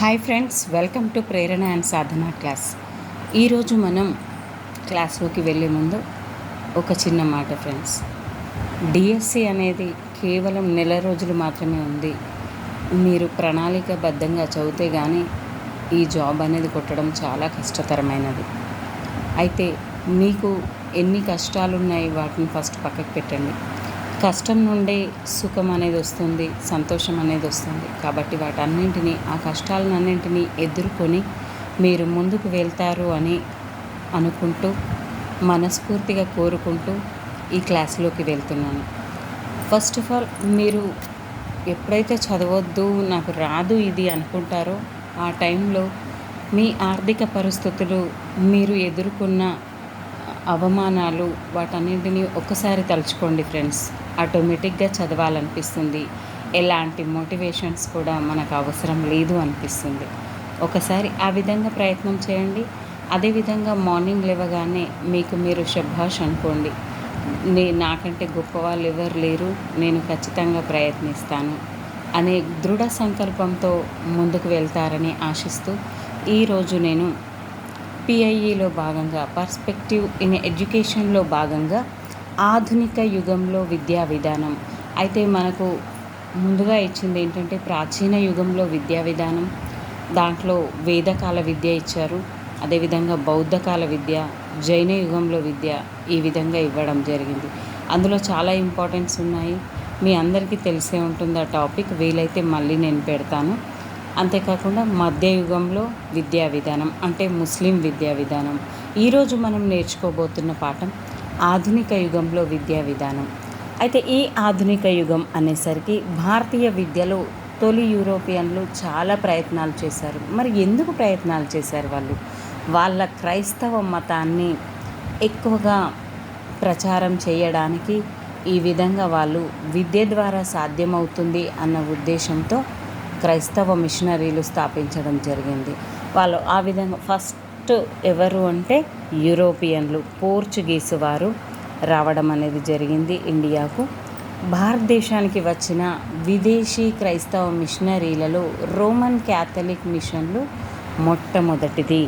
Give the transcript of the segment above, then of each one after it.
Hi friends, welcome to Prerana and Sadhana class. ఈరోజు మనం క్లాస్లోకి వెళ్ళే ముందు ఒక చిన్న మాట ఫ్రెండ్స్. డిఎస్సి అనేది కేవలం నెల రోజులు మాత్రమే ఉంది. మీరు ప్రణాళికాబద్ధంగా చదివితే కానీ ఈ జాబ్ అనేది కొట్టడం చాలా కష్టతరమైనది. అయితే మీకు ఎన్ని కష్టాలు ఉన్నాయి వాటిని ఫస్ట్ పక్కకు పెట్టండి. కష్టం నుండే సుఖం అనేది వస్తుంది, సంతోషం అనేది వస్తుంది. కాబట్టి వాటన్నింటినీ, ఆ కష్టాలన్నింటినీ ఎదుర్కొని మీరు ముందుకు వెళ్తారు అని అనుకుంటూ, మనస్ఫూర్తిగా కోరుకుంటూ ఈ క్లాస్లోకి వెళ్తున్నాను. ఫస్ట్ ఆఫ్ ఆల్, మీరు ఎప్పుడైతే చదవద్దు, నాకు రాదు ఇది అనుకుంటారో ఆ టైంలో మీ ఆర్థిక పరిస్థితులు, మీరు ఎదుర్కొన్న అవమానాలు, వాటన్నింటినీ ఒక్కసారి తలుచుకోండి ఫ్రెండ్స్. ఆటోమేటిక్గా చదవాలనిపిస్తుంది. ఎలాంటి మోటివేషన్స్ కూడా మనకు అవసరం లేదు అనిపిస్తుంది. ఒకసారి ఆ విధంగా ప్రయత్నం చేయండి. అదేవిధంగా మార్నింగ్ లేవగానే మీకు మీరు శభాష్ అనుకోండి. నాకంటే గొప్ప వాళ్ళు ఎవరు లేరు, నేను ఖచ్చితంగా ప్రయత్నిస్తాను అనే దృఢ సంకల్పంతో ముందుకు వెళ్తారని ఆశిస్తూ ఈరోజు నేను పిఐఈలో భాగంగా, పర్స్పెక్టివ్ ఇన్ ఎడ్యుకేషన్లో భాగంగా ఆధునిక యుగంలో విద్యా విధానం అయితే మనకు ముందుగా ఇచ్చింది ఏంటంటే ప్రాచీన యుగంలో విద్యా విధానం. దాంట్లో వేదకాల విద్య ఇచ్చారు. అదేవిధంగా బౌద్ధకాల విద్య, జైన యుగంలో విద్య, ఈ విధంగా ఇవ్వడం జరిగింది. అందులో చాలా ఇంపార్టెన్స్ ఉన్నాయి. మీ అందరికీ తెలిసే ఉంటుంది ఆ టాపిక్. వీలైతే మళ్ళీ నేను పెడతాను. అంతేకాకుండా మధ్యయుగంలో విద్యా విధానం అంటే ముస్లిం విద్యా విధానం. ఈరోజు మనం నేర్చుకోబోతున్న పాఠం ఆధునిక యుగంలో విద్యా విధానం. అయితే ఈ ఆధునిక యుగం అనేసరికి భారతీయ విద్యలో తొలి యూరోపియన్లు చాలా ప్రయత్నాలు చేశారు. మరి ఎందుకు ప్రయత్నాలు చేశారు వాళ్ళు? వాళ్ళ క్రైస్తవ మతాన్ని ఎక్కువగా ప్రచారం చేయడానికి ఈ విధంగా వాళ్ళు విద్య ద్వారా సాధ్యమవుతుంది అన్న ఉద్దేశంతో క్రైస్తవ మిషనరీలు స్థాపించడం జరిగింది. వాళ్ళు ఆ విధంగా ఫస్ట్ ఎవరు అంటే యూరోపియన్లు, పోర్చుగీసు వారు రావడం అనేది జరిగింది ఇండియాకు. భారతదేశానికి వచ్చిన విదేశీ క్రైస్తవ మిషనరీలలో రోమన్ క్యాథలిక్ మిషన్లు మొట్టమొదటిది.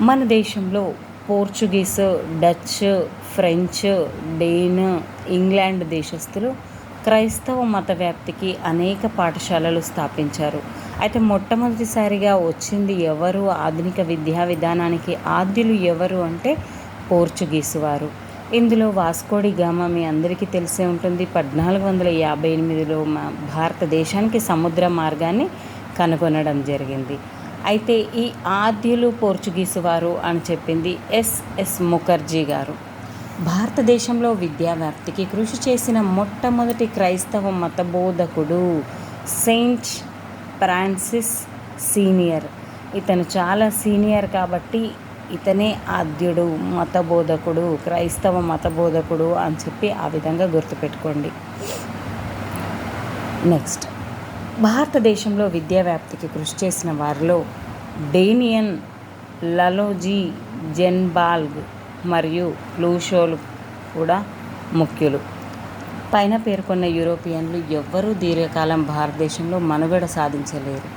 మన దేశంలో పోర్చుగీసు, డచ్, ఫ్రెంచ్, డేన్, ఇంగ్లాండ్ దేశస్థులు క్రైస్తవ మత వ్యాప్తికి అనేక పాఠశాలలు స్థాపించారు. అయితే మొట్టమొదటిసారిగా వచ్చింది ఎవరు? ఆధునిక విద్యా విధానానికి ఆద్యులు ఎవరు అంటే పోర్చుగీసు వారు. ఇందులో వాస్కోడి గామా మీ అందరికీ తెలిసే ఉంటుంది. 1458లో భారతదేశానికి సముద్ర మార్గాన్ని కనుగొనడం జరిగింది. అయితే ఈ ఆద్యులు పోర్చుగీసు వారు అని చెప్పింది ఎస్ఎస్ ముఖర్జీ గారు. భారతదేశంలో విద్యా వ్యాప్తికి కృషి చేసిన మొట్టమొదటి క్రైస్తవ మతబోధకుడు సెయింట్ ఫ్రాన్సిస్ సీనియర్. ఇతను చాలా సీనియర్ కాబట్టి ఇతనే ఆద్యుడు, మతబోధకుడు, క్రైస్తవ మతబోధకుడు అని చెప్పి ఆ విధంగా గుర్తుపెట్టుకోండి. నెక్స్ట్, భారతదేశంలో విద్యా వ్యాప్తికి కృషి చేసిన వారిలో డేనియన్, లలోజీ, జెన్బాల్గ్ మరియు క్లూషోలు కూడా ముఖ్యులు. పైన పేర్కొన్న యూరోపియన్లు ఎవ్వరూ దీర్ఘకాలం భారతదేశంలో మనుగడ సాధించలేరు.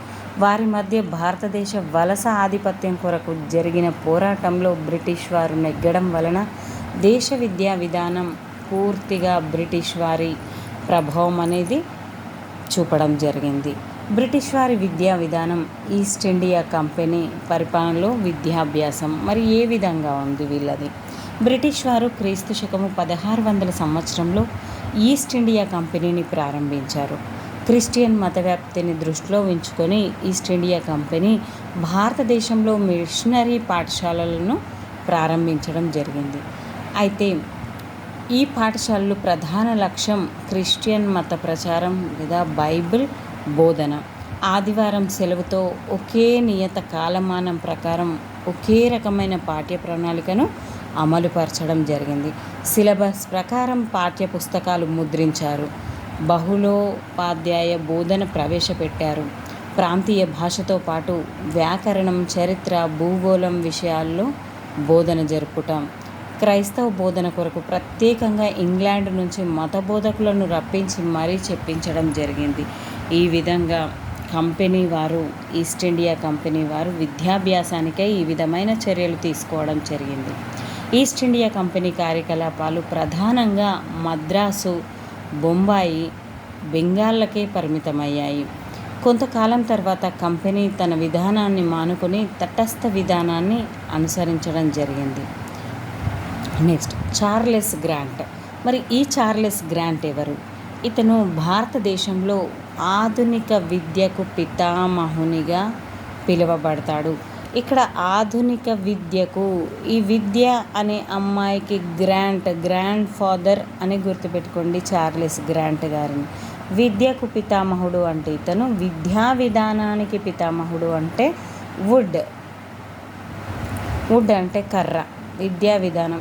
వారి మధ్య భారతదేశ వలస ఆధిపత్యం కొరకు జరిగిన పోరాటంలో బ్రిటిష్ వారు నెగ్గడం వలన దేశ విద్యా విధానం పూర్తిగా బ్రిటిష్ వారి ప్రభావం అనేది చూపడం జరిగింది. బ్రిటిష్ వారి విద్యా విధానం ఈస్ట్ ఇండియా కంపెనీ పరిపాలనలో విద్యాభ్యాసం మరి ఏ విధంగా ఉంది వీళ్ళది? బ్రిటిష్ వారు క్రీస్తు శకము 1600 సంవత్సరంలో ఈస్ట్ ఇండియా కంపెనీని ప్రారంభించారు. క్రిస్టియన్ మత వ్యాప్తిని దృష్టిలో ఉంచుకొని ఈస్ట్ ఇండియా కంపెనీ భారతదేశంలో మిషనరీ పాఠశాలలను ప్రారంభించడం జరిగింది. అయితే ఈ పాఠశాలలు ప్రధాన లక్ష్యం క్రిస్టియన్ మత ప్రచారం లేదా బైబిల్ బోధన. ఆదివారం సెలవుతో ఒకే నియత కాలమానం ప్రకారం ఒకే రకమైన పాఠ్య ప్రణాళికను అమలుపరచడం జరిగింది. సిలబస్ ప్రకారం పాఠ్య పుస్తకాలు ముద్రించారు. బహుళోపాధ్యాయ బోధన ప్రవేశపెట్టారు. ప్రాంతీయ భాషతో పాటు వ్యాకరణం, చరిత్ర, భూగోళం విషయాల్లో బోధన జరుపుట, క్రైస్తవ బోధన కొరకు ప్రత్యేకంగా ఇంగ్లాండ్ నుంచి మత బోధకులను రప్పించి మరీ చెప్పించడం జరిగింది. ఈ విధంగా కంపెనీ వారు, ఈస్ట్ ఇండియా కంపెనీ వారు విద్యాభ్యాసానికై ఈ విధమైన చర్యలు తీసుకోవడం జరిగింది. ఈస్ట్ ఇండియా కంపెనీ కార్యకలాపాలు ప్రధానంగా మద్రాసు, బొంబాయి, బెంగాల్లకే పరిమితమయ్యాయి. కొంతకాలం తర్వాత కంపెనీ తన విధానాన్ని మానుకొని తటస్థ విధానాన్ని అనుసరించడం జరిగింది. Next, Charles grant. మరి ఈ చార్లెస్ గ్రాంట్ ఎవరు? ఇతను భారతదేశంలో ఆధునిక విద్యకు పితామహునిగా పిలువబడతాడు. ఇక్కడ ఆధునిక విద్యకు, ఈ విద్య అనే అమ్మాయికి గ్రాండ్ ఫాదర్ అని గుర్తుపెట్టుకోండి చార్లెస్ గ్రాంట్ గారిని. విద్యకు పితామహుడు అంటే ఇతను, విద్యా విధానానికి పితామహుడు అంటే వుడ్ అంటే కర్ర. విద్యా విధానం,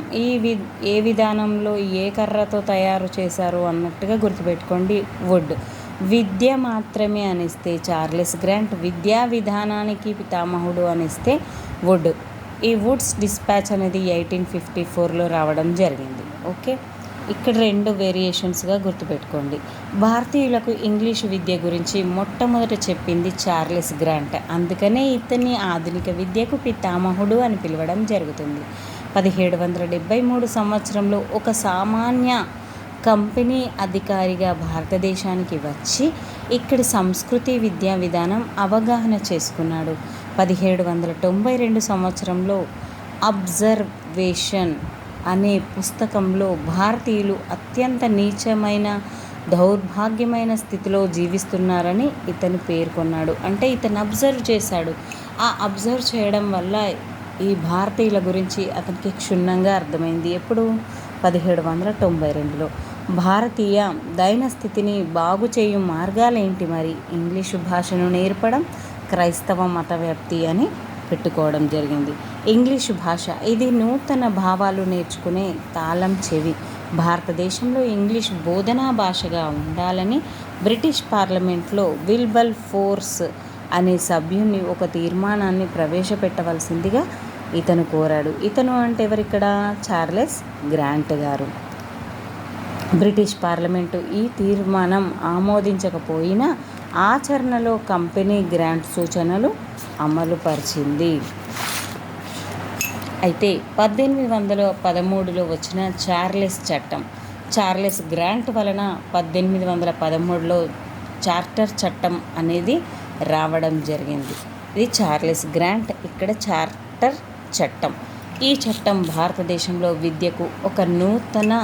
ఏ విధానంలో ఏ కర్రతో తయారు చేశారు అన్నట్టుగా గుర్తుపెట్టుకోండి, వుడ్. విద్య మాత్రమే అనిస్తే చార్లెస్ గ్రాంట్, విద్యా విధానానికి పితామహుడు అనిస్తే వుడ్. ఈ వుడ్స్ డిస్పాచ్ అనేది 1854లో రావడం జరిగింది. ఓకే, ఇక్కడ 2 వేరియేషన్స్గా గుర్తుపెట్టుకోండి. భారతీయులకు ఇంగ్లీషు విద్య గురించి మొట్టమొదట చెప్పింది చార్లెస్ గ్రాంట్. అందుకనే ఇతన్ని ఆధునిక విద్యకు పితామహుడు అని పిలవడం జరుగుతుంది. 1773 సంవత్సరంలో ఒక సామాన్య కంపెనీ అధికారిగా భారతదేశానికి వచ్చి ఇక్కడి సంస్కృతి విద్యా విధానం అవగాహన చేసుకున్నాడు. 1792 సంవత్సరంలో అబ్జర్వేషన్ అనే పుస్తకంలో భారతీయులు అత్యంత నీచమైన, దౌర్భాగ్యమైన స్థితిలో జీవిస్తున్నారని ఇతను పేర్కొన్నాడు. అంటే ఇతను అబ్జర్వ్ చేశాడు. ఆ అబ్జర్వ్ చేయడం వల్ల ఈ భారతీయుల గురించి అతనికి క్షుణ్ణంగా అర్థమైంది. ఎప్పుడు? 1792లో. భారతీయ దైన స్థితిని బాగు చేయు మార్గాలేంటి మరి? ఇంగ్లీషు భాషను నేర్పడం, క్రైస్తవ మత వ్యాప్తి అని పెట్టుకోవడం జరిగింది. ఇంగ్లీషు భాష ఇది నూతన భావాలు నేర్చుకునే తాళం చెవి. భారతదేశంలో ఇంగ్లీష్ బోధనా భాషగా ఉండాలని బ్రిటిష్ పార్లమెంట్లో విల్బర్ ఫోర్స్ అనే సభ్యుని ఒక తీర్మానాన్ని ప్రవేశపెట్టవలసిందిగా ఇతను కోరాడు. ఇతను అంటే ఎవరిక్కడ? చార్లెస్ గ్రాంట్ గారు. బ్రిటిష్ పార్లమెంటు ఈ తీర్మానం ఆమోదించకపోయినా ఆచరణలో కంపెనీ గ్రాంట్ సూచనలు అమలుపరిచింది. అయితే 1813లో వచ్చిన చార్లెస్ చట్టం, చార్లెస్ గ్రాంట్ వలన 1813లో చార్టర్ చట్టం అనేది రావడం జరిగింది. ఇది చార్లెస్ గ్రాంట్, ఇక్కడ చార్టర్ చట్టం. ఈ చట్టం భారతదేశంలో విద్యకు ఒక నూతన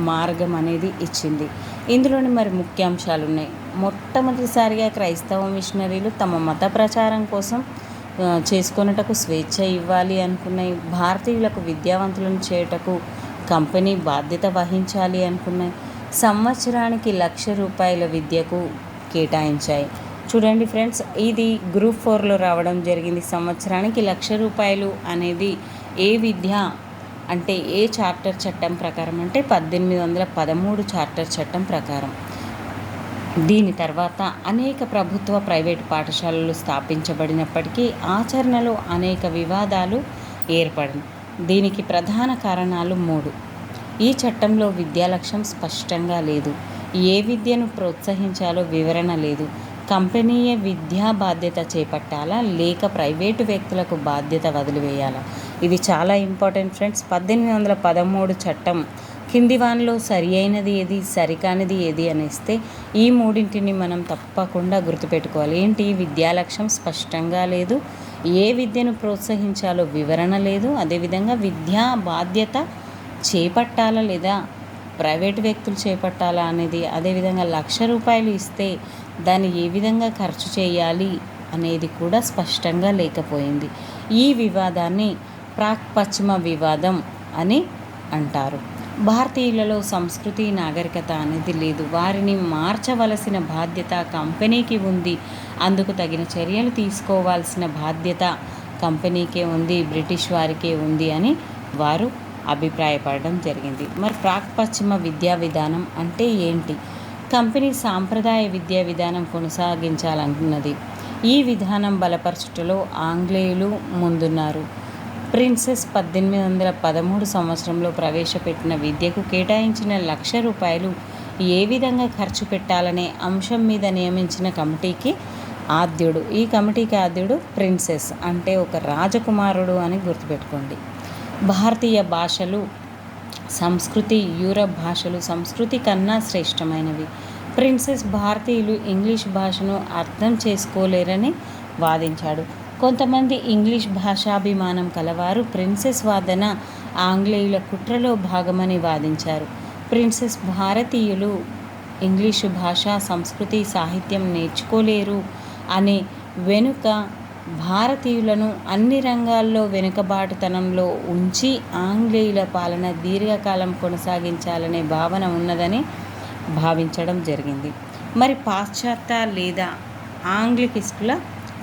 మార్గం అనేది ఇచ్చింది. ఇందులోని మరి ముఖ్యాంశాలు ఉన్నాయి. మొట్టమొదటిసారిగా క్రైస్తవ మిషనరీలు తమ మత ప్రచారం కోసం చేసుకొనుటకు స్వేచ్ఛ ఇవ్వాలి అనుకున్నాయి. భారతీయులకు విద్యావంతులను చేయుటకు కంపెనీ బాధ్యత వహించాలి అనుకున్నాయి. సంవత్సరానికి ₹1,00,000 విద్యకు కేటాయించాయి. చూడండి ఫ్రెండ్స్, ఇది గ్రూప్ 4లో రావడం జరిగింది. సంవత్సరానికి ₹1,00,000 అనేది ఏ విద్య అంటే ఏ చార్టర్ చట్టం ప్రకారం అంటే 1813 చార్టర్ చట్టం ప్రకారం. దీని తర్వాత అనేక ప్రభుత్వ, ప్రైవేటు పాఠశాలలు స్థాపించబడినప్పటికీ ఆచరణలో అనేక వివాదాలు ఏర్పడింది. దీనికి ప్రధాన కారణాలు 3. ఈ చట్టంలో విద్యా లక్ష్యం స్పష్టంగా లేదు. ఏ విద్యను ప్రోత్సహించాలో వివరణ లేదు. కంపెనీయే విద్యా బాధ్యత చేపట్టాలా లేక ప్రైవేటు వ్యక్తులకు బాధ్యత వదిలివేయాలా? ఇది చాలా ఇంపార్టెంట్ ఫ్రెండ్స్. 1813 చట్టం కింది వానిలో సరి అయినది ఏది, సరికానిది ఏది అనేస్తే ఈ 3ంటిని మనం తప్పకుండా గుర్తుపెట్టుకోవాలి. ఏంటి? విద్యా లక్ష్యం స్పష్టంగా లేదు, ఏ విద్యను ప్రోత్సహించాలో వివరణ లేదు, అదేవిధంగా విద్యా బాధ్యత చేపట్టాలా లేదా ప్రైవేటు వ్యక్తులు చేపట్టాలా అనేది, అదేవిధంగా ₹1,00,000 ఇస్తే దాన్ని ఏ విధంగా ఖర్చు చేయాలి అనేది కూడా స్పష్టంగా లేకపోయింది. ఈ వివాదాన్ని ప్రాక్ పశ్చిమ వివాదం అని అంటారు. భారతీయులలో సంస్కృతి, నాగరికత అనేది లేదు. వారిని మార్చవలసిన బాధ్యత కంపెనీకి ఉంది. అందుకు తగిన చర్యలు తీసుకోవాల్సిన బాధ్యత కంపెనీకే ఉంది, బ్రిటిష్ వారికే ఉంది అని వారు అభిప్రాయపడడం జరిగింది. మరి ప్రాక్ పశ్చిమ విద్యా విధానం అంటే ఏంటి? కంపెనీ సాంప్రదాయ విద్యా విధానం కొనసాగించాలనుకున్నది. ఈ విధానం బలపరచుటలో ఆంగ్లేయులు ముందున్నారు. ప్రిన్సెస్ 1813 సంవత్సరంలో ప్రవేశపెట్టిన విద్యకు కేటాయించిన ₹1,00,000 ఏ విధంగా ఖర్చు పెట్టాలనే అంశం మీద నియమించిన కమిటీకి ఆద్యుడు. ఈ కమిటీకి ఆద్యుడు ప్రిన్సెస్ అంటే ఒక రాజకుమారుడు అని గుర్తుపెట్టుకోండి. భారతీయ భాషలు సంస్కృతి యూరప్ భాషలు సంస్కృతి కన్నా శ్రేష్టమైనవి. ప్రిన్సెస్ భారతీయులు ఇంగ్లీష్ భాషను అర్థం చేసుకోలేరని వాదించాడు. కొంతమంది ఇంగ్లీష్ భాషాభిమానం కలవారు ప్రిన్సెస్ వాదన ఆంగ్లేయుల కుట్రలో భాగమని వాదించారు. ప్రిన్సెస్ భారతీయులు ఇంగ్లీషు భాష సంస్కృతి సాహిత్యం నేర్చుకోలేరు అనే వెనుక భారతీయులను అన్ని రంగాల్లో వెనుకబాటుతనంలో ఉంచి ఆంగ్లేయుల పాలన దీర్ఘకాలం కొనసాగించాలనే భావన ఉన్నదని భావించడం జరిగింది. మరి పాశ్చాత్య లేదా ఆంగ్లికిస్టుల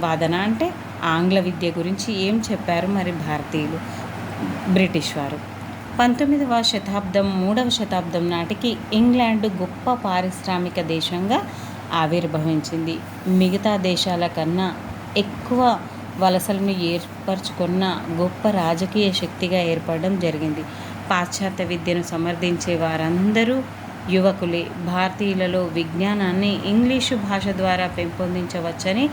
వాదన అంటే ఆంగ్ల విద్య గురించి ఏం చెప్పారు మరి భారతీయులు? బ్రిటిష్ వారు 19వ శతాబ్దం 3వ శతాబ్దం నాటికి ఇంగ్లాండ్ గొప్ప పారిశ్రామిక దేశంగా ఆవిర్భవించింది. మిగతా దేశాల కన్నా ఎక్కువ వలసలను ఏర్పరచుకున్న గొప్ప రాజకీయ శక్తిగా ఏర్పడడం జరిగింది. పాశ్చాత్య విద్యను సమర్థించే వారందరూ యువకులే. భారతీయులలో విజ్ఞానాన్ని ఇంగ్లీషు భాష ద్వారా పెంపొందించవచ్చని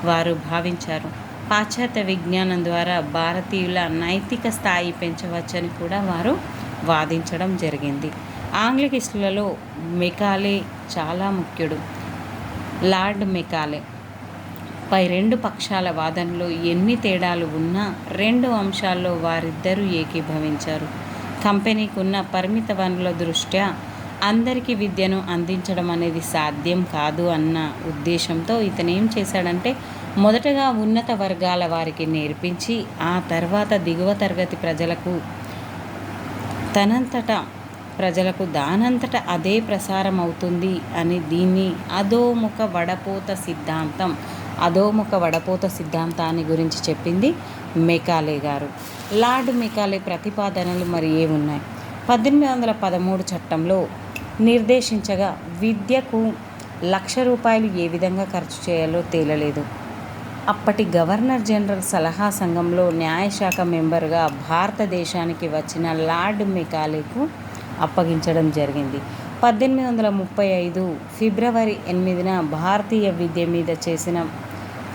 వారు భావించారు. పాశ్చాత్య విజ్ఞానం ద్వారా భారతీయుల నైతిక స్థాయి పెంచవచ్చని కూడా వారు వాదించడం జరిగింది. ఆంగ్లికిస్టులలో మెకాలే చాలా ముఖ్యుడు. లార్డ్ మెకాలే పై రెండు పక్షాల వాదనలో ఎన్ని తేడాలు ఉన్నా 2 అంశాల్లో వారిద్దరూ ఏకీభవించారు. కంపెనీకి ఉన్న పరిమిత వనరుల దృష్ట్యా అందరికీ విద్యను అందించడం అనేది సాధ్యం కాదు అన్న ఉద్దేశంతో ఇతను ఏం చేశాడంటే మొదటగా ఉన్నత వర్గాల వారికి నేర్పించి ఆ తర్వాత దిగువ తరగతి ప్రజలకు దానంతట అదే ప్రసారం అవుతుంది అని దీన్ని అధోముఖ వడపోత సిద్ధాంతాన్ని గురించి చెప్పింది మెకాలే గారు. లార్డ్ మెకాలే ప్రతిపాదనలు మరి ఏమున్నాయి? 1813 చట్టంలో నిర్దేశించగా విద్యకు ₹1,00,000 ఏ విధంగా ఖర్చు చేయాలో తేలలేదు. అప్పటి గవర్నర్ జనరల్ సలహా సంఘంలో న్యాయశాఖ మెంబర్గా భారతదేశానికి వచ్చిన లార్డ్ మెకాలేకు అప్పగించడం జరిగింది. 1835 ఫిబ్రవరి 8న భారతీయ విద్య మీద చేసిన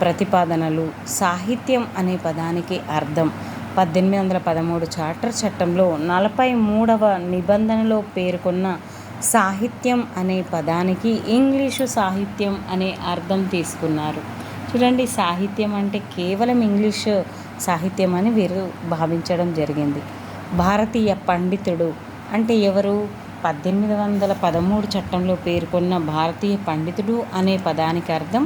ప్రతిపాదనలు. సాహిత్యం అనే పదానికి అర్థం 1813 చార్టర్ చట్టంలో 43వ నిబంధనలో పేర్కొన్న సాహిత్యం అనే పదానికి ఇంగ్లీషు సాహిత్యం అనే అర్థం తీసుకున్నారు. చూడండి, సాహిత్యం అంటే కేవలం ఇంగ్లీషు సాహిత్యం అని వీరు భావించడం జరిగింది. భారతీయ పండితుడు అంటే ఎవరు? 1813 చట్టంలో పేర్కొన్న భారతీయ పండితుడు అనే పదానికి అర్థం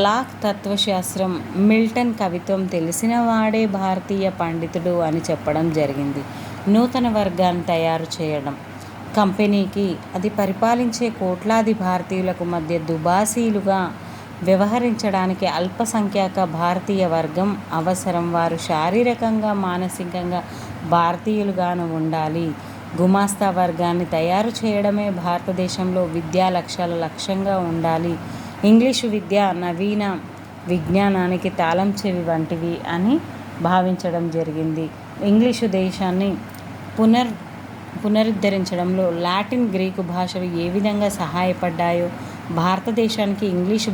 లాక్ తత్వశాస్త్రం, మిల్టన్ కవిత్వం తెలిసిన వాడే భారతీయ పండితుడు అని చెప్పడం జరిగింది. నూతన వర్గాన్ని తయారు చేయడం, కంపెనీకి అది పరిపాలించే కోట్లాది భారతీయులకు మధ్య దుబాసీలుగా వ్యవహరించడానికి అల్పసంఖ్యాక భారతీయ వర్గం అవసరం. వారు శారీరకంగా మానసికంగా భారతీయులుగాను ఉండాలి. గుమాస్తా వర్గాన్ని తయారు చేయడమే భారతదేశంలో విద్యా లక్ష్యంగా ఉండాలి. ఇంగ్లీషు విద్య నవీన విజ్ఞానానికి తాళం చెవి వంటివి అని భావించడం జరిగింది. ఇంగ్లీషు దేశాన్ని పునరుద్ధరించడంలో లాటిన్ గ్రీకు భాషలు ఏ విధంగా సహాయపడ్డాయో భారతదేశానికి ఇంగ్లీషు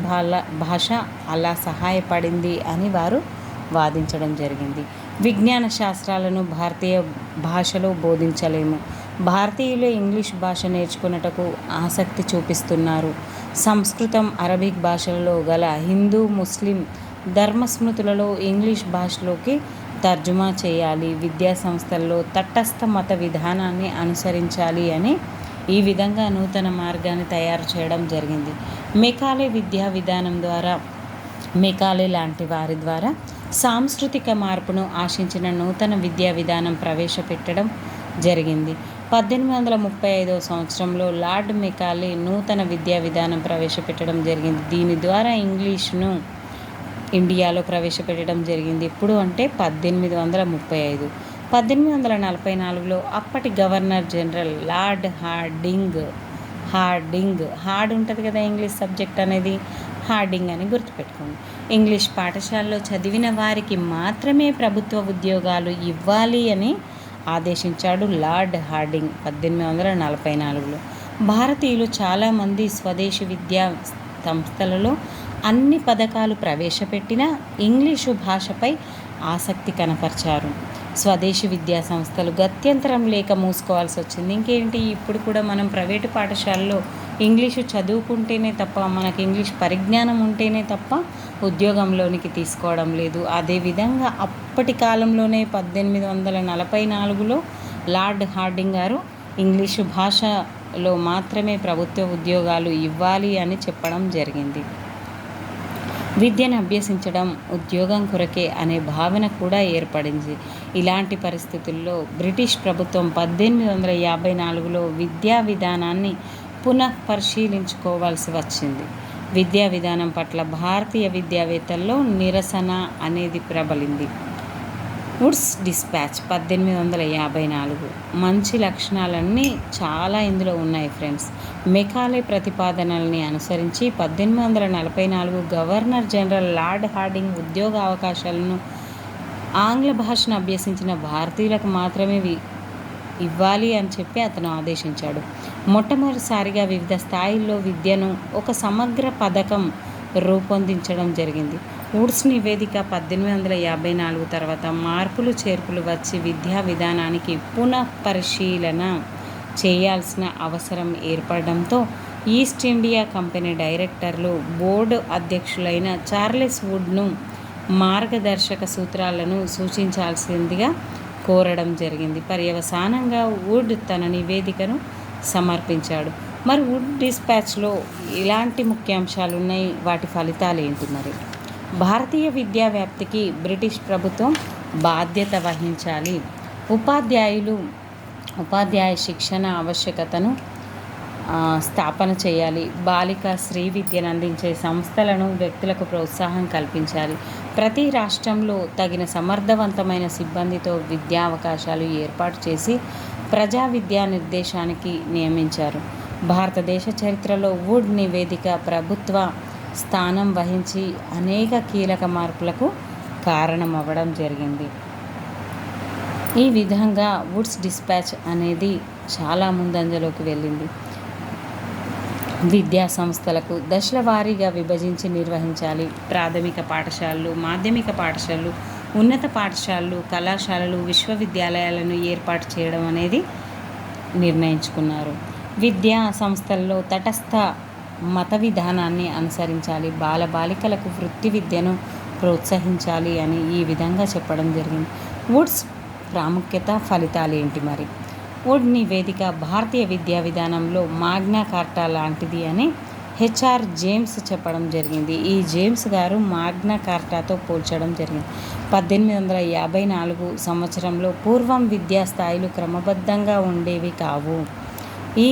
భాష అలా సహాయపడింది అని వారు వాదించడం జరిగింది. విజ్ఞాన శాస్త్రాలను భారతీయ భాషలో బోధించలేము. భారతీయులు ఇంగ్లీష్ భాష నేర్చుకున్నటకు ఆసక్తి చూపిస్తున్నారు. సంస్కృతం, అరబిక్ భాషలలో గల హిందూ, ముస్లిం ధర్మస్మృతులలో ఇంగ్లీష్ భాషలోకి తర్జుమా చేయాలి. విద్యా సంస్థల్లో తటస్థ మత విధానాన్ని అనుసరించాలి అని ఈ విధంగా నూతన మార్గాన్ని తయారు చేయడం జరిగింది. మెకాలే విద్యా విధానం ద్వారా మెకాలే లాంటి వారి ద్వారా సాంస్కృతిక మార్పును ఆశించిన నూతన విద్యా విధానం ప్రవేశపెట్టడం జరిగింది. 1835 సంవత్సరంలో లార్డ్ మెకాలే నూతన విద్యా విధానం ప్రవేశపెట్టడం జరిగింది. దీని ద్వారా ఇంగ్లీష్ను ఇండియాలో ప్రవేశపెట్టడం జరిగింది. ఎప్పుడు అంటే 1835. 1844లో అప్పటి గవర్నర్ జనరల్ లార్డ్ హార్డింగ్ ఉంటుంది కదా ఇంగ్లీష్ సబ్జెక్ట్ అనేది, హార్డింగ్ అని గుర్తుపెట్టుకోండి. ఇంగ్లీష్ పాఠశాలలో చదివిన వారికి మాత్రమే ప్రభుత్వ ఉద్యోగాలు ఇవ్వాలి అని ఆదేశించాడు లార్డ్ హార్డింగ్ 1844లో. భారతీయులు చాలామంది స్వదేశీ విద్యా సంస్థలలో అన్ని పథకాలు ప్రవేశపెట్టిన ఇంగ్లీషు భాషపై ఆసక్తి కనపరిచారు. స్వదేశీ విద్యా సంస్థలు గత్యంతరం లేక మూసుకోవాల్సి వచ్చింది. ఇంకేంటి, ఇప్పుడు కూడా మనం ప్రైవేటు పాఠశాలలో ఇంగ్లీషు చదువుకుంటేనే తప్ప, మనకు ఇంగ్లీష్ పరిజ్ఞానం ఉంటేనే తప్ప ఉద్యోగంలోనికి తీసుకోవడం లేదు. అదేవిధంగా అప్పటి కాలంలోనే 1844లో లార్డ్ హార్డింగ్ గారు ఇంగ్లీషు భాషలో మాత్రమే ప్రభుత్వ ఉద్యోగాలు ఇవ్వాలి అని చెప్పడం జరిగింది. విద్యను అభ్యసించడం ఉద్యోగం కొరకే అనే భావన కూడా ఏర్పడింది. ఇలాంటి పరిస్థితుల్లో బ్రిటిష్ ప్రభుత్వం 1854లో విద్యా విధానాన్ని పునఃపరిశీలించుకోవాల్సి వచ్చింది. విద్యా విధానం పట్ల భారతీయ విద్యావేత్తల్లో నిరసన అనేది ప్రబలింది. వుడ్స్ డిస్పాచ్ 1854 మంచి లక్షణాలన్నీ చాలా ఇందులో ఉన్నాయి ఫ్రెండ్స్. మెకాలే ప్రతిపాదనల్ని అనుసరించి 1844 గవర్నర్ జనరల్ లార్డ్ హార్డింగ్ ఉద్యోగ అవకాశాలను ఆంగ్ల భాషను అభ్యసించిన భారతీయులకు మాత్రమే ఇవ్వాలి అని చెప్పి అతను ఆదేశించాడు. మొట్టమొదటిసారిగా వివిధ స్థాయిల్లో విద్యను ఒక సమగ్ర పథకం రూపొందించడం జరిగింది. వుడ్స్ నివేదిక 1854 తర్వాత మార్పులు చేర్పులు వచ్చి విద్యా విధానానికి పునఃపరిశీలన చేయాల్సిన అవసరం ఏర్పడడంతో ఈస్ట్ ఇండియా కంపెనీ డైరెక్టర్లు బోర్డు అధ్యక్షులైన చార్లెస్ వుడ్ను మార్గదర్శక సూత్రాలను సూచించాల్సిందిగా కోరడం జరిగింది. పర్యవసానంగా వుడ్ తన నివేదికను సమర్పించాడు. మరి వుడ్ డిస్పాచ్లో ఇలాంటి ముఖ్యాంశాలు ఉన్నాయి, వాటి ఫలితాలు ఏంటి? మరి భారతీయ విద్యా వ్యాప్తికి బ్రిటిష్ ప్రభుత్వం బాధ్యత వహించాలి. ఉపాధ్యాయ శిక్షణ ఆవశ్యకతను స్థాపన చేయాలి. బాలిక స్త్రీ విద్యను అందించే సంస్థలను వ్యక్తులకు ప్రోత్సాహం కల్పించాలి. ప్రతి రాష్ట్రంలో తగిన సమర్థవంతమైన సిబ్బందితో విద్యా అవకాశాలు ఏర్పాటు చేసి ప్రజా విద్యా నిర్దేశానికి నియమించారు. భారతదేశ చరిత్రలో వుడ్ నివేదిక ప్రభుత్వ స్థానం వహించి అనేక కీలక మార్పులకు కారణమవ్వడం జరిగింది. ఈ విధంగా వుడ్స్ డిస్పాచ్ అనేది చాలా ముందంజలోకి వెళ్ళింది. విద్యా సంస్థలకు దశల వారీగా విభజించి నిర్వహించాలి. ప్రాథమిక పాఠశాలలు, మాధ్యమిక పాఠశాలలు, ఉన్నత పాఠశాలలు, కళాశాలలు, విశ్వవిద్యాలయాలను ఏర్పాటు చేయడం అనేది నిర్ణయించుకున్నారు. విద్యా సంస్థల్లో తటస్థ మత విధానాన్ని అనుసరించాలి. బాలికలకు వృత్తి విద్యను ప్రోత్సహించాలి అని ఈ విధంగా చెప్పడం జరిగింది. వుడ్స్ ప్రాముఖ్యత, ఫలితాలు ఏంటి? మరి వుడ్ నివేదిక భారతీయ విద్యా విధానంలో మాగ్నా కార్టా లాంటిది అని హెచ్ఆర్ జేమ్స్ చెప్పడం జరిగింది. ఈ జేమ్స్ గారు మాగ్నా కార్టాతో పోల్చడం జరిగింది. 1854 సంవత్సరంలో పూర్వం విద్యా స్థాయిలు క్రమబద్ధంగా ఉండేవి కావు. ఈ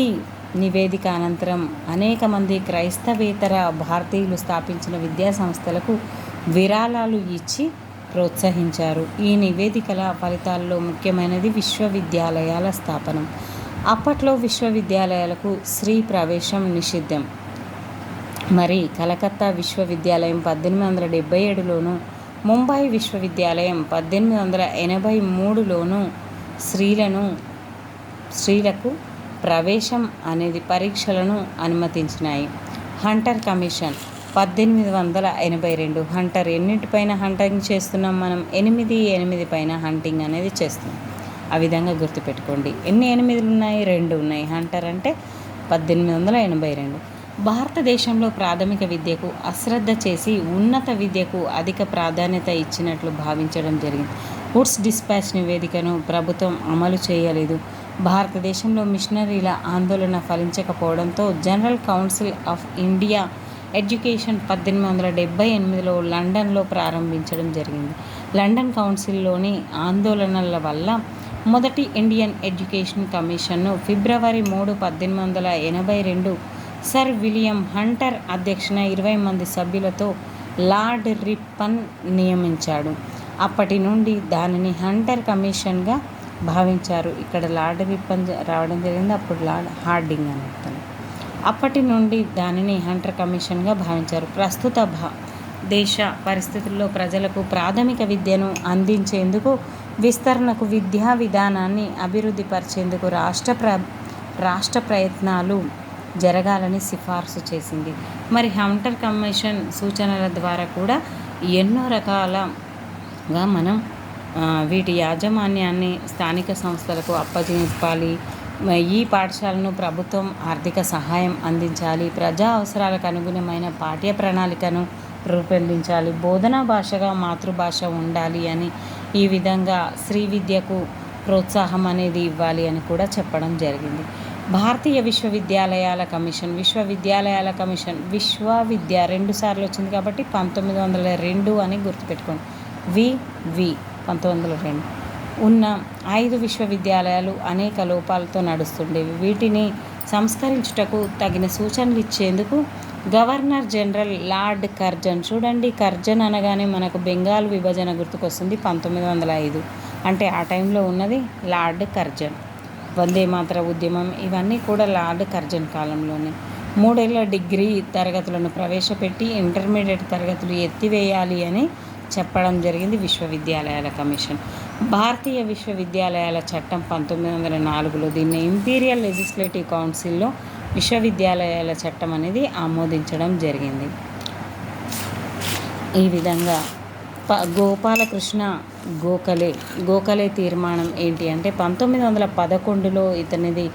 నివేదిక అనంతరం అనేక మంది క్రైస్తవేతర భారతీయులు స్థాపించిన విద్యా సంస్థలకు విరాళాలు ఇచ్చి ప్రోత్సహించారు. ఈ నివేదికల ఫలితాల్లో ముఖ్యమైనది విశ్వవిద్యాలయాల స్థాపనం. అప్పట్లో విశ్వవిద్యాలయాలకు స్త్రీ ప్రవేశం నిషిద్ధం. మరి కలకత్తా విశ్వవిద్యాలయం 1877లోను, ముంబై విశ్వవిద్యాలయం 1883లోను స్త్రీలకు ప్రవేశం అనేది పరీక్షలను అనుమతించినాయి. Hunter commission 1882. హంటర్ ఎన్నింటిపైన హంటింగ్ చేస్తున్నాం మనం? 8 పైన హంటింగ్ అనేది చేస్తున్నాం. ఆ విధంగా గుర్తుపెట్టుకోండి. ఎన్ని 8లు ఉన్నాయి? 2 ఉన్నాయి. హంటర్ అంటే 1882. భారతదేశంలో ప్రాథమిక విద్యకు అశ్రద్ధ చేసి ఉన్నత విద్యకు అధిక ప్రాధాన్యత ఇచ్చినట్లు భావించడం జరిగింది. వుడ్స్ డిస్పాచ్ నివేదికను ప్రభుత్వం అమలు చేయలేదు. భారతదేశంలో మిషనరీల ఆందోళన ఫలించకపోవడంతో general council of India education 1878లో లండన్లో ప్రారంభించడం జరిగింది. లండన్ కౌన్సిల్లోని ఆందోళనల వల్ల మొదటి ఇండియన్ ఎడ్యుకేషన్ కమిషన్ను ఫిబ్రవరి 3, 1882 సర్ విలియం హంటర్ అధ్యక్షన 20 మంది సభ్యులతో లార్డ్ రిప్పన్ నియమించాడు. అప్పటి నుండి దానిని హంటర్ కమిషన్గా భావించారు. ఇక్కడ లార్డ్ రిప్పన్ రావడం జరిగింది, అప్పుడు లార్డ్ హార్డింగ్ అని అర్థం. అప్పటి నుండి దానిని హంటర్ కమిషన్గా భావించారు. ప్రస్తుత దేశ పరిస్థితుల్లో ప్రజలకు ప్రాథమిక విద్యను అందించేందుకు విస్తరణకు విద్యా విధానాన్ని అభివృద్ధి పరిచేందుకు రాష్ట్ర ప్రయత్నాలు జరగాలని సిఫార్సు చేసింది. మరి హంటర్ కమిషన్ సూచనల ద్వారా కూడా ఎన్నో రకాలుగా మనం వీటి యాజమాన్యాన్ని స్థానిక సంస్థలకు అప్పగించాలి. ఈ పాఠశాలను ప్రభుత్వం ఆర్థిక సహాయం అందించాలి. ప్రజా అవసరాలకు అనుగుణమైన పాఠ్య ప్రణాళికను రూపొందించాలి. బోధనా భాషగా మాతృభాష ఉండాలి అని, ఈ విధంగా స్త్రీ విద్యకు ప్రోత్సాహం అనేది ఇవ్వాలి అని కూడా చెప్పడం జరిగింది. భారతీయ విశ్వవిద్యాలయాల కమిషన్ విశ్వవిద్య 2 సార్లు వచ్చింది కాబట్టి 1902 అని గుర్తుపెట్టుకోండి. 1902 ఉన్న 5 విశ్వవిద్యాలయాలు అనేక లోపాలతో నడుస్తుండేవి. వీటిని సంస్కరించుటకు తగిన సూచనలు ఇచ్చేందుకు గవర్నర్ జనరల్ లార్డ్ కర్జన్, చూడండి కర్జన్ అనగానే మనకు బెంగాల్ విభజన గుర్తుకొస్తుంది. 1905 అంటే ఆ టైంలో ఉన్నది లార్డ్ కర్జన్. వందే మాతర ఉద్యమం ఇవన్నీ కూడా లార్డ్ కర్జన్ కాలంలోనే. 3 ఏళ్ల డిగ్రీ తరగతులను ప్రవేశపెట్టి ఇంటర్మీడియట్ తరగతులు ఎత్తివేయాలి అని చెప్పడం జరిగింది విశ్వవిద్యాలయాల కమిషన్. భారతీయ విశ్వవిద్యాలయాల చట్టం 1904లో దీన్ని ఇంపీరియల్ లెజిస్లేటివ్ కౌన్సిల్లో విశ్వవిద్యాలయాల చట్టం అనేది ఆమోదించడం జరిగింది. ఈ విధంగా గోపాలకృష్ణ గోఖలే తీర్మానం ఏంటి అంటే 1911లో ఇతనిది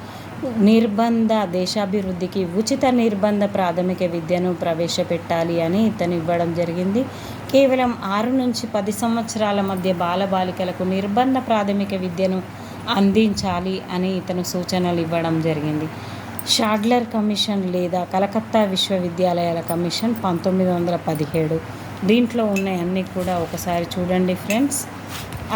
నిర్బంధ దేశాభివృద్ధికి ఉచిత నిర్బంధ ప్రాథమిక విద్యను ప్రవేశపెట్టాలి అని ఇతను ఇవ్వడం జరిగింది. కేవలం 6 నుంచి 10 సంవత్సరాల మధ్య బాలబాలికలకు నిర్బంధ ప్రాథమిక విద్యను అందించాలి అని ఇతను సూచనలు ఇవ్వడం జరిగింది. షాడ్లర్ కమిషన్ లేదా కలకత్తా విశ్వవిద్యాలయాల కమిషన్ 1917. దీంట్లో ఉన్నాయన్నీ కూడా ఒకసారి చూడండి ఫ్రెండ్స్.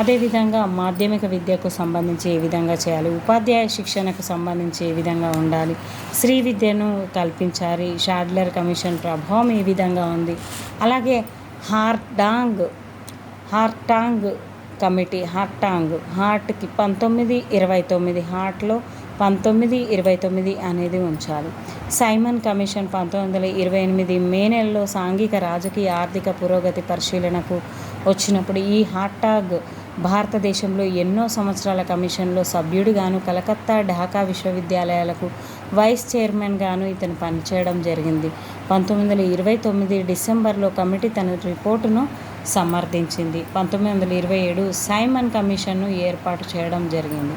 అదేవిధంగా మాధ్యమిక విద్యకు సంబంధించి ఏ విధంగా చేయాలి, ఉపాధ్యాయ శిక్షణకు సంబంధించి ఏ విధంగా ఉండాలి, స్త్రీ విద్యను కల్పించాలి, షాడ్లర్ కమిషన్ ప్రభావం ఏ విధంగా ఉంది, అలాగే హార్టాంగ్ కమిటీ హార్ట్కి 1929 హార్ట్లో 1929 అనేది ఉంచాలి. సైమన్ కమిషన్ 1928 మే నెలలో సాంఘిక రాజకీయ ఆర్థిక పురోగతి పరిశీలనకు వచ్చినప్పుడు ఈ హార్టాగ్ భారతదేశంలో ఎన్నో సంవత్సరాల కమిషన్లో సభ్యుడిగాను కలకత్తా ఢాకా విశ్వవిద్యాలయాలకు వైస్ చైర్మన్గాను ఇతను పనిచేయడం జరిగింది. 1929 డిసెంబర్లో కమిటీ తన రిపోర్టును సమర్థించింది. 1927 సైమన్ కమిషన్ను ఏర్పాటు చేయడం జరిగింది.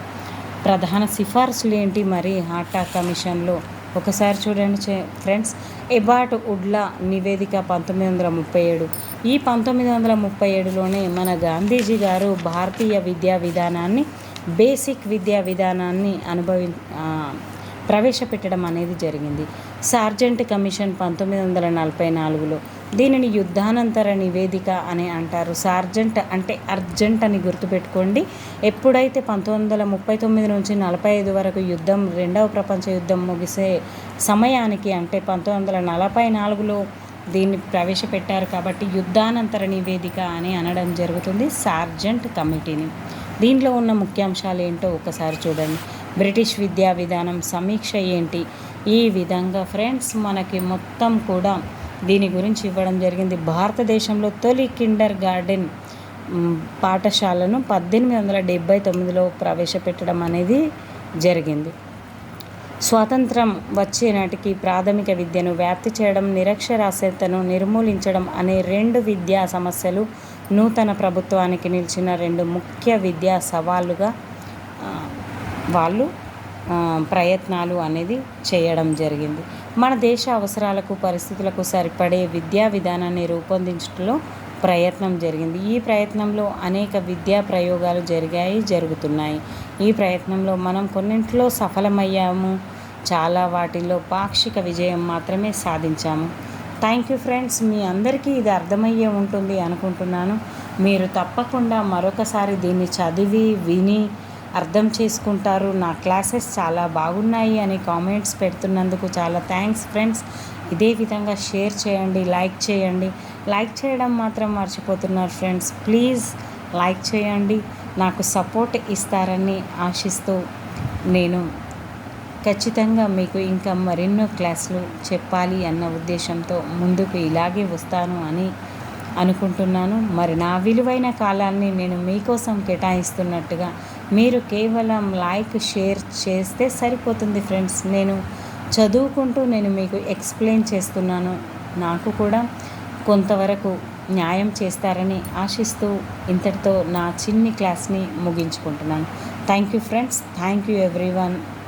ప్రధాన సిఫార్సులు ఏంటి మరి హార్టాగ్ కమిషన్లో ఒకసారి చూడండి ఫ్రెండ్స్. ఎబార్ట్ వుడ్లా నివేదిక 1937. ఈ 1937లోనే మన గాంధీజీ గారు భారతీయ విద్యా విధానాన్ని, బేసిక్ విద్యా విధానాన్ని ప్రవేశపెట్టడం అనేది జరిగింది. సార్జెంట్ కమిషన్ 1944లో. దీనిని యుద్ధానంతర నివేదిక అని అంటారు. సార్జెంట్ అంటే అర్జెంట్ అని గుర్తుపెట్టుకోండి. ఎప్పుడైతే 1939 నుంచి 45 వరకు యుద్ధం, 2వ ప్రపంచ యుద్ధం ముగిసే సమయానికి అంటే 1944లో దీన్ని ప్రవేశపెట్టారు కాబట్టి యుద్ధానంతర నివేదిక అని అనడం జరుగుతుంది సార్జెంట్ కమిటీని. దీంట్లో ఉన్న ముఖ్యాంశాలు ఏంటో ఒకసారి చూడండి. బ్రిటిష్ విద్యా విధానం సమీక్ష ఏంటి, ఈ విధంగా ఫ్రెండ్స్ మనకి మొత్తం కూడా దీని గురించి ఇవ్వడం జరిగింది. భారతదేశంలో తొలి కిండర్ గార్డెన్ పాఠశాలను 1879లో ప్రవేశపెట్టడం అనేది జరిగింది. స్వాతంత్రం వచ్చే నాటికి ప్రాథమిక విద్యను వ్యాప్తి చేయడం, నిరక్షరాస్యతను నిర్మూలించడం అనే 2 విద్యా సమస్యలు నూతన ప్రభుత్వానికి నిలిచిన 2 ముఖ్య విద్యా సవాళ్ళుగా వాళ్ళు ప్రయత్నాలు అనేది చేయడం జరిగింది. మన దేశ అవసరాలకు, పరిస్థితులకు సరిపడే విద్యా విధానాన్ని రూపొందించడంలో ప్రయత్నం జరిగింది. ఈ ప్రయత్నంలో అనేక విద్యా ప్రయోగాలు జరుగుతున్నాయి. ఈ ప్రయత్నంలో మనం కొన్నింటిలో సఫలమయ్యాము, చాలా వాటిల్లో పాక్షిక విజయం మాత్రమే సాధించాము. Thank you friends. మీ అందరికీ ఇది అర్థమయ్యే ఉంటుంది అనుకుంటున్నాను. మీరు తప్పకుండా మరొకసారి దీన్ని చదివి విని అర్థం చేసుకుంటారు. నా క్లాసెస్ చాలా బాగున్నాయి అని కామెంట్స్ పెడుతున్నందుకు చాలా థ్యాంక్స్ ఫ్రెండ్స్. ఇదే విధంగా షేర్ చేయండి, లైక్ చేయండి. లైక్ చేయడం మాత్రం మర్చిపోతున్నారు ఫ్రెండ్స్. ప్లీజ్ లైక్ చేయండి. నాకు సపోర్ట్ ఇస్తారని ఆశిస్తూ నేను ఖచ్చితంగా మీకు ఇంకా మరెన్నో క్లాసులు చెప్పాలి అన్న ఉద్దేశంతో ముందుకు ఇలాగే వస్తాను అని అనుకుంటున్నాను. మరి నా విలువైన కాలాన్ని నేను మీకోసం కేటాయిస్తున్నట్టుగా మీరు కేవలం లైక్, షేర్ చేస్తే సరిపోతుంది ఫ్రెండ్స్. నేను చదువుకుంటూ నేను మీకు ఎక్స్ప్లెయిన్ చేస్తున్నాను. నాకు కూడా కొంతవరకు న్యాయం చేస్తారని ఆశిస్తూ ఇంతటితో నా చిన్ని క్లాస్ని ముగించుకుంటున్నాను. Thank you friends. Thank you everyone.